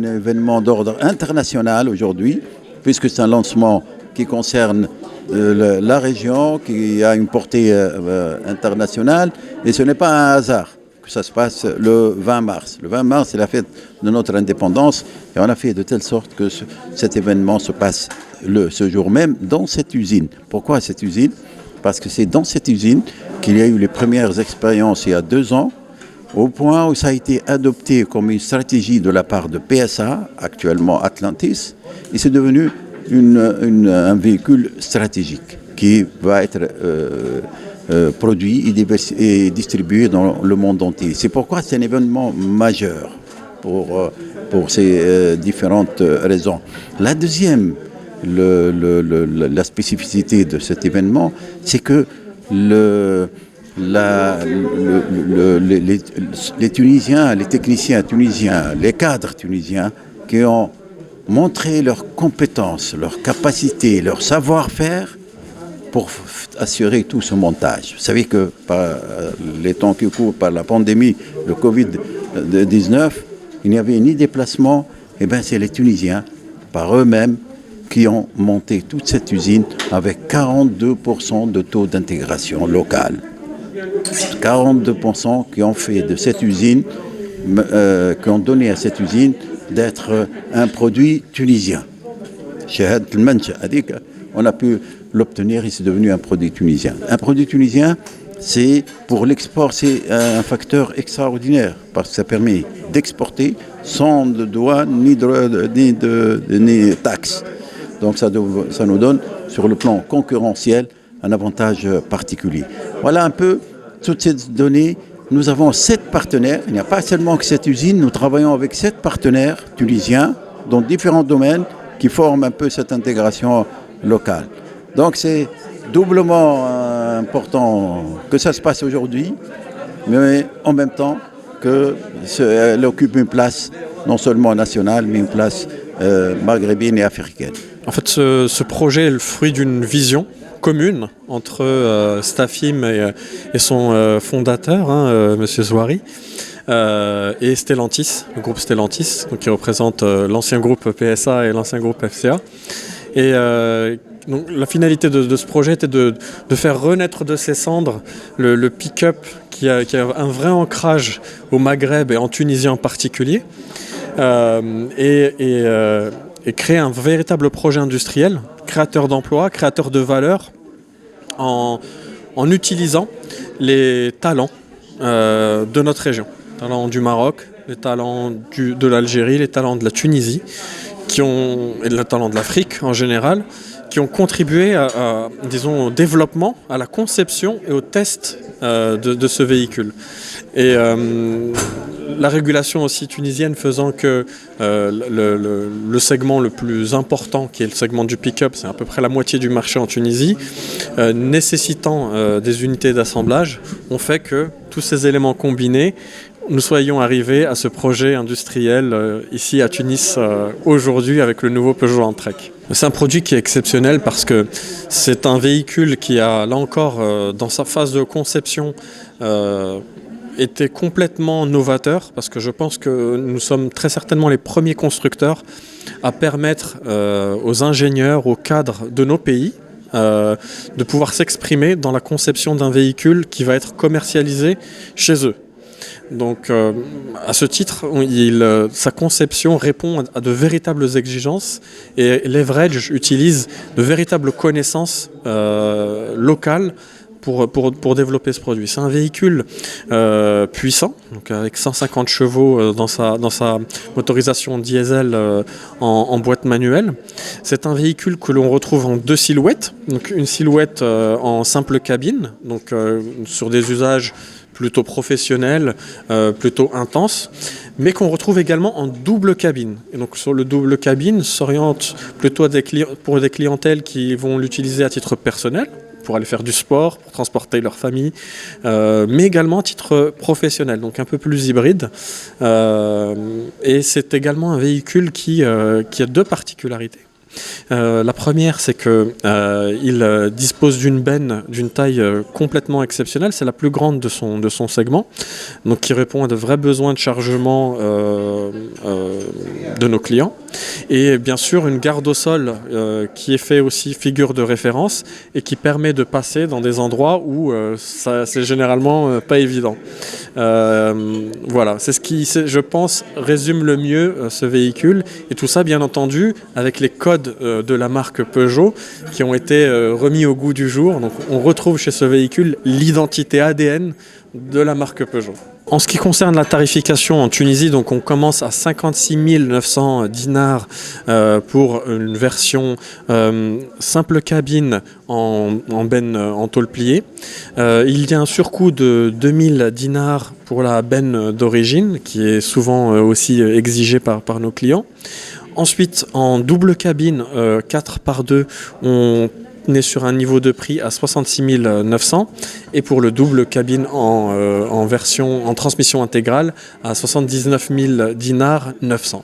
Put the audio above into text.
un événement d'ordre international aujourd'hui, puisque c'est un lancement qui concerne la région, qui a une portée internationale, et ce n'est pas un hasard que ça se passe le 20 mars. Le 20 mars, c'est la fête de notre indépendance, et on a fait de telle sorte que cet événement se passe ce jour même dans cette usine. Pourquoi cette usine ? Parce que c'est dans cette usine qu'il y a eu les premières expériences il y a 2 ans, au point où ça a été adopté comme une stratégie de la part de PSA, actuellement Atlantis, et c'est devenu un véhicule stratégique qui va être produit et distribué dans le monde entier. C'est pourquoi c'est un événement majeur pour ces différentes raisons. La deuxième, la spécificité de cet événement, c'est que les Tunisiens, les techniciens tunisiens, les cadres tunisiens qui ont montré leurs compétences, leurs capacités, leur savoir-faire pour assurer tout ce montage. Vous savez que par les temps qui courent, par la pandémie, le Covid-19, il n'y avait ni déplacement, et bien c'est les Tunisiens, par eux-mêmes, qui ont monté toute cette usine avec 42% de taux d'intégration locale. 42% qui ont fait de cette usine, qui ont donné à cette usine d'être un produit tunisien. On a pu l'obtenir et c'est devenu un produit tunisien. Un produit tunisien, c'est pour l'export, c'est un facteur extraordinaire parce que ça permet d'exporter sans de douane ni taxes. Donc ça nous donne, sur le plan concurrentiel, un avantage particulier. Voilà un peu toutes ces données. Nous avons 7 partenaires. Il n'y a pas seulement que cette usine. Nous travaillons avec 7 partenaires tunisiens dans différents domaines qui forment un peu cette intégration locale. Donc c'est doublement important que ça se passe aujourd'hui, mais en même temps qu'elle occupe une place non seulement nationale, mais une place maghrébine et africaine. En fait, ce projet est le fruit d'une vision commune entre Stafim et son fondateur, M. Zouari, et Stellantis, le groupe Stellantis, donc qui représente l'ancien groupe PSA et l'ancien groupe FCA. Et donc, la finalité de ce projet était de faire renaître de ses cendres le pick-up qui a un vrai ancrage au Maghreb et en Tunisie en particulier, et créer un véritable projet industriel, créateur d'emplois, créateur de valeur, en utilisant les talents de notre région. Les talents du Maroc, les talents de l'Algérie, les talents de la Tunisie, et les talents de l'Afrique en général, qui ont contribué au développement, à la conception et au test de ce véhicule. Et la régulation aussi tunisienne faisant que le segment le plus important, qui est le segment du pick-up, c'est à peu près la moitié du marché en Tunisie, nécessitant des unités d'assemblage, ont fait que tous ces éléments combinés, nous soyons arrivés à ce projet industriel ici à Tunis aujourd'hui avec le nouveau Peugeot Antrek. C'est un produit qui est exceptionnel parce que c'est un véhicule qui a, là encore, dans sa phase de conception, été complètement novateur, parce que je pense que nous sommes très certainement les premiers constructeurs à permettre aux ingénieurs, aux cadres de nos pays, de pouvoir s'exprimer dans la conception d'un véhicule qui va être commercialisé chez eux. Donc, à ce titre, sa conception répond à de véritables exigences et Leverage utilise de véritables connaissances locales pour développer ce produit. C'est un véhicule puissant, donc avec 150 chevaux dans sa motorisation diesel en boîte manuelle. C'est un véhicule que l'on retrouve en 2 silhouettes, donc une silhouette en simple cabine, donc sur des usages plutôt professionnels, plutôt intenses, mais qu'on retrouve également en double cabine. Et donc sur le double cabine s'oriente plutôt pour des clientèles qui vont l'utiliser à titre personnel, pour aller faire du sport, pour transporter leur famille, mais également à titre professionnel, donc un peu plus hybride. Et c'est également un véhicule qui a 2 particularités. La première, c'est qu'il dispose d'une benne d'une taille complètement exceptionnelle. C'est la plus grande de son segment, donc qui répond à de vrais besoins de chargement de nos clients. Et bien sûr, une garde au sol qui est fait aussi figure de référence et qui permet de passer dans des endroits où c'est généralement pas évident. Voilà, c'est ce qui, je pense, résume le mieux ce véhicule. Et tout ça, bien entendu, avec les codes de la marque Peugeot qui ont été remis au goût du jour. Donc, on retrouve chez ce véhicule l'identité ADN de la marque Peugeot. En ce qui concerne la tarification en Tunisie, donc on commence à 56 900 dinars pour une version simple cabine en benne en tôle pliée. Il y a un surcoût de 2000 dinars pour la benne d'origine, qui est souvent aussi exigée par nos clients. Ensuite, en double cabine 4x2, on est sur un niveau de prix à 66 900 et pour le double cabine en transmission intégrale à 79 000 dinars 900.